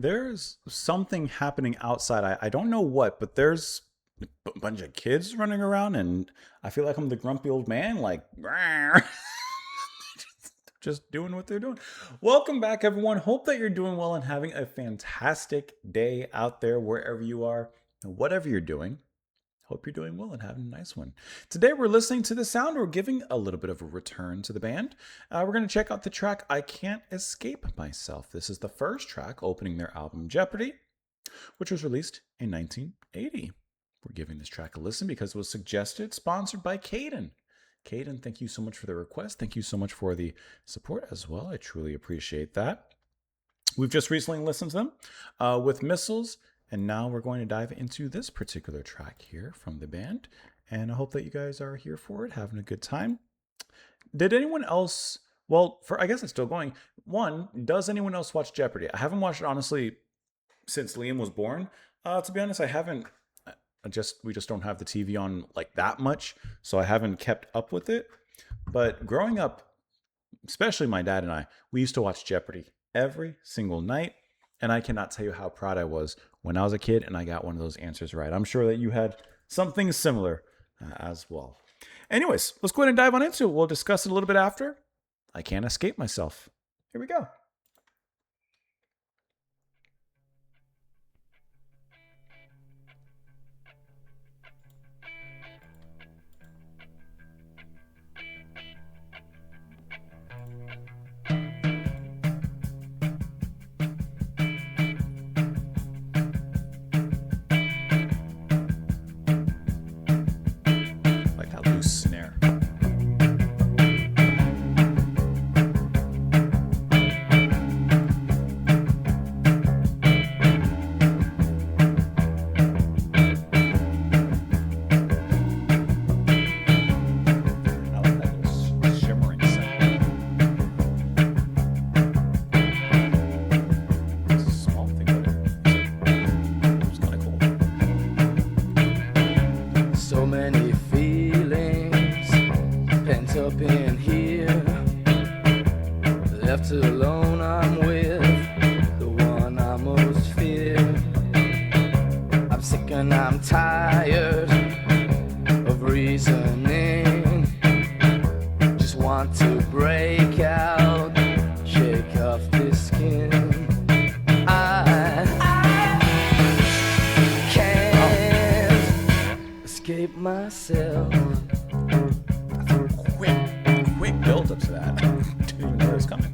There's something happening outside. I don't know what, but there's a bunch of kids running around, and I feel like I'm the grumpy old man, like, just doing what they're doing. Welcome back, everyone. Hope that you're doing well and having a fantastic day out there, wherever you are, and whatever you're doing. Hope you're doing well and having a nice one. Today we're listening to the sound. We're giving a little bit of a return to the band. We're going to check out the track I Can't Escape Myself. This is the first track opening their album Jeopardy, which was released in 1980. We're giving this track a listen because it was suggested, sponsored by Caden. Caden, thank you so much for the request. Thank you so much for the support as well. I truly appreciate that. We've just recently listened to them with Missiles. And now we're going to dive into this particular track here from the band. And I hope that you guys are here for it, having a good time. Did anyone else, I guess it's still going. One, does anyone else watch Jeopardy? I haven't watched it, honestly, since Liam was born. To be honest, I haven't. We just don't have the TV on like that much. So I haven't kept up with it. But growing up, especially my dad and I, we used to watch Jeopardy every single night. And I cannot tell you how proud I was when I was a kid and I got one of those answers right. I'm sure that you had something similar as well. Anyways, let's go ahead and dive on into it. We'll discuss it a little bit after. I Can't Escape Myself. Here we go. Snare. Alone, I'm with the one I most fear. I'm sick and I'm tired of reasoning. Just want to break out, shake off this skin. I can't escape myself. Quick build up to that. Didn't even know it was coming.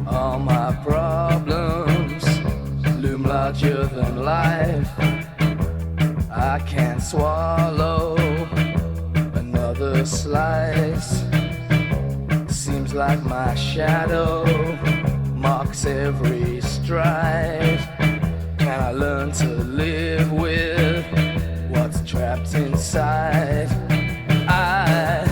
All my problems loom larger than life. I can't swallow another slice. Seems like my shadow marks every stride. Can I learn to live with what's trapped inside? I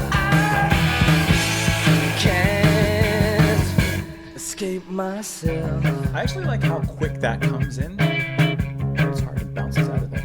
can't escape myself. I actually like how quick that comes in. It's hard to bounce out of there.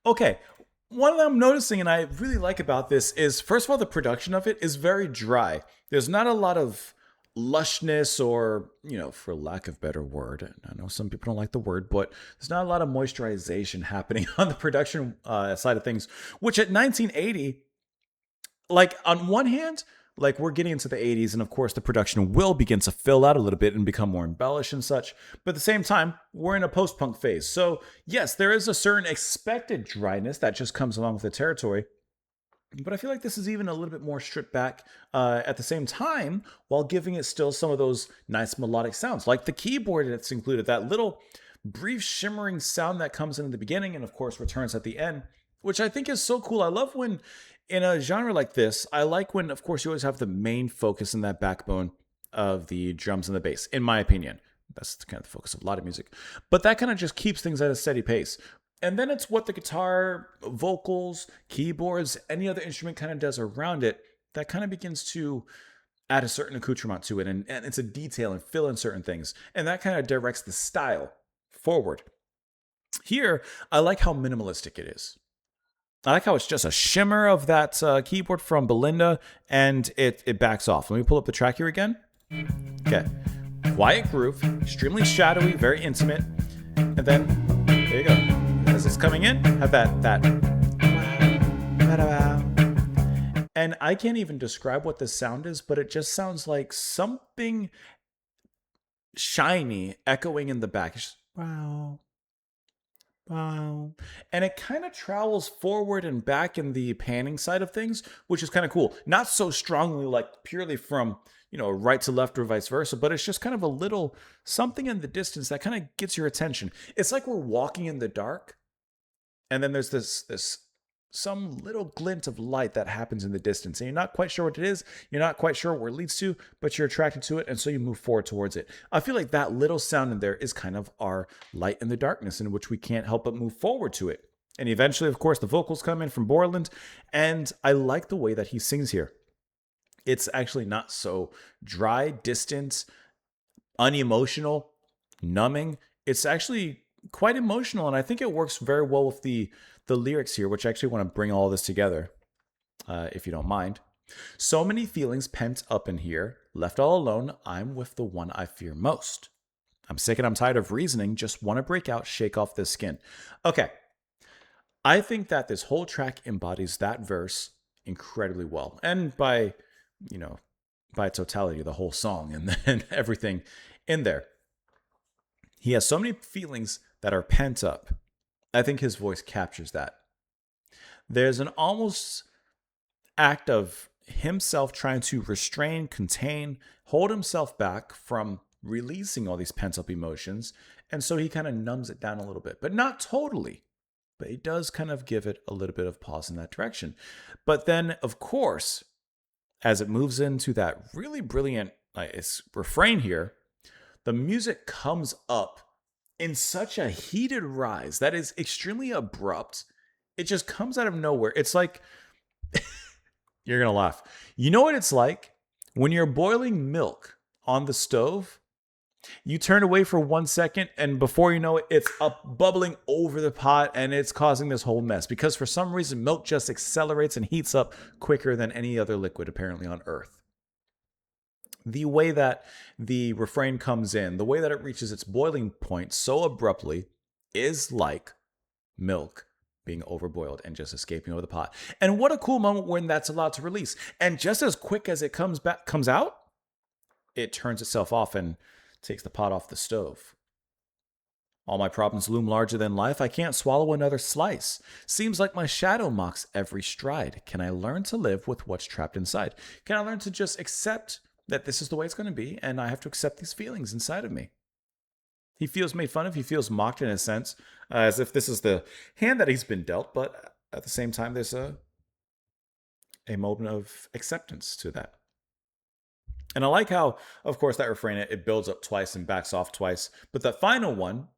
Okay. One that I'm noticing and I really like about this is, first of all, the production of it is very dry. There's not a lot of lushness or, for lack of better word. I know some people don't like the word, but there's not a lot of moisturization happening on the production side of things, which at 1980, like on one hand, like we're getting into the 80s, and of course the production will begin to fill out a little bit and become more embellished and such, but at the same time we're in a post-punk phase, so yes, there is a certain expected dryness that just comes along with the territory, but I feel like this is even a little bit more stripped back at the same time, while giving it still some of those nice melodic sounds, like the keyboard that's included, that little brief shimmering sound that comes in the beginning and of course returns at the end, which I think is so cool. I love when in a genre like this, I like when, of course, you always have the main focus in that backbone of the drums and the bass, in my opinion. That's kind of the focus of a lot of music. But that kind of just keeps things at a steady pace. And then it's what the guitar, vocals, keyboards, any other instrument kind of does around it that kind of begins to add a certain accoutrement to it. And it's a detail and fill in certain things. And that kind of directs the style forward. Here, I like how minimalistic it is. I like how it's just a shimmer of that keyboard from Belinda, and it backs off. Let me pull up the track here again. Okay. Quiet groove, extremely shadowy, very intimate. And then, there you go. As it's coming in, have that. And I can't even describe what the sound is, but it just sounds like something shiny echoing in the back. It's just, wow. Wow. And it kind of travels forward and back in the panning side of things, which is kind of cool. Not so strongly like purely from, right to left or vice versa, but it's just kind of a little something in the distance that kind of gets your attention. It's like we're walking in the dark, and then there's this some little glint of light that happens in the distance, and you're not quite sure what it is, you're not quite sure where it leads to, but you're attracted to it, and so you move forward towards it. I feel like that little sound in there is kind of our light in the darkness, in which we can't help but move forward to it. And eventually, of course, the vocals come in from Borland, and I like the way that he sings here. It's actually not so dry, distant, unemotional, numbing. It's actually quite emotional, and I think it works very well with the lyrics here, which I actually want to bring all this together, if you don't mind. So many feelings pent up in here, left all alone, I'm with the one I fear most. I'm sick and I'm tired of reasoning, just want to break out, shake off this skin. Okay, I think that this whole track embodies that verse incredibly well, and you know, by totality, the whole song and then everything in there. He has so many feelings that are pent up. I think his voice captures that. There's an almost act of himself trying to restrain, contain, hold himself back from releasing all these pent up emotions. And so he kind of numbs it down a little bit, but not totally. But he does kind of give it a little bit of pause in that direction. But then, of course, as it moves into that really brilliant refrain here, the music comes up in such a heated rise that is extremely abrupt. It just comes out of nowhere. It's like, you're going to laugh. You know what it's like when you're boiling milk on the stove? You turn away for 1 second, and before you know it, it's up bubbling over the pot, and it's causing this whole mess because for some reason, milk just accelerates and heats up quicker than any other liquid apparently on Earth. The way that the refrain comes in, the way that it reaches its boiling point so abruptly is like milk being overboiled and just escaping over the pot. And what a cool moment when that's allowed to release. And just as quick as it comes out, it turns itself off and takes the pot off the stove. All my problems loom larger than life. I can't swallow another slice. Seems like my shadow mocks every stride. Can I learn to live with what's trapped inside? Can I learn to just accept that this is the way it's going to be, and I have to accept these feelings inside of me? He feels made fun of. He feels mocked in a sense, as if this is the hand that he's been dealt. But at the same time, there's a moment of acceptance to that. And I like how, of course, that refrain, it builds up twice and backs off twice. But the final one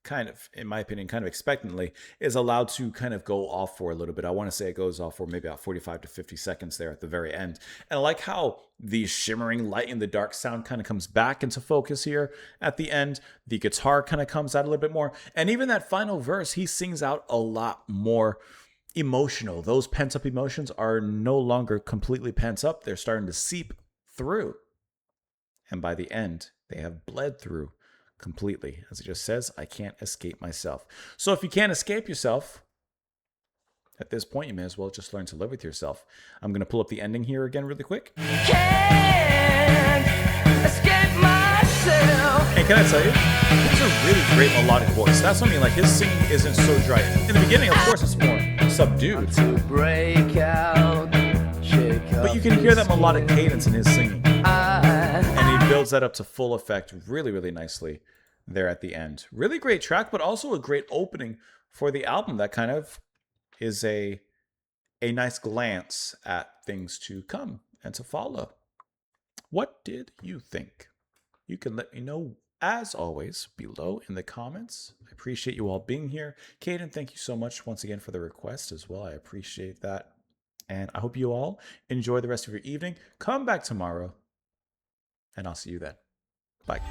kind of, in my opinion, kind of expectantly, is allowed to kind of go off for a little bit. I want to say it goes off for maybe about 45 to 50 seconds there at the very end. And I like how the shimmering light in the dark sound kind of comes back into focus here at the end. The guitar kind of comes out a little bit more. And even that final verse, he sings out a lot more emotional. Those pent up emotions are no longer completely pent up. They're starting to seep through. And by the end, they have bled through completely. As it just says, I can't escape myself. So if you can't escape yourself, at this point, you may as well just learn to live with yourself. I'm going to pull up the ending here again really quick. Can't escape myself. And can I tell you, he's a really great melodic voice. That's what I mean. Like, his singing isn't so dry. In the beginning, of course, it's more subdued. To break out, shake But you can hear that melodic cadence in his singing. I And he builds that up to full effect really, really nicely there at the end. Really great track, but also a great opening for the album that kind of is a nice glance at things to come and to follow. What did you think? You can let me know, as always, below in the comments. I appreciate you all being here. Caden, thank you so much once again for the request as well. I appreciate that. And I hope you all enjoy the rest of your evening. Come back tomorrow, and I'll see you then. Bye.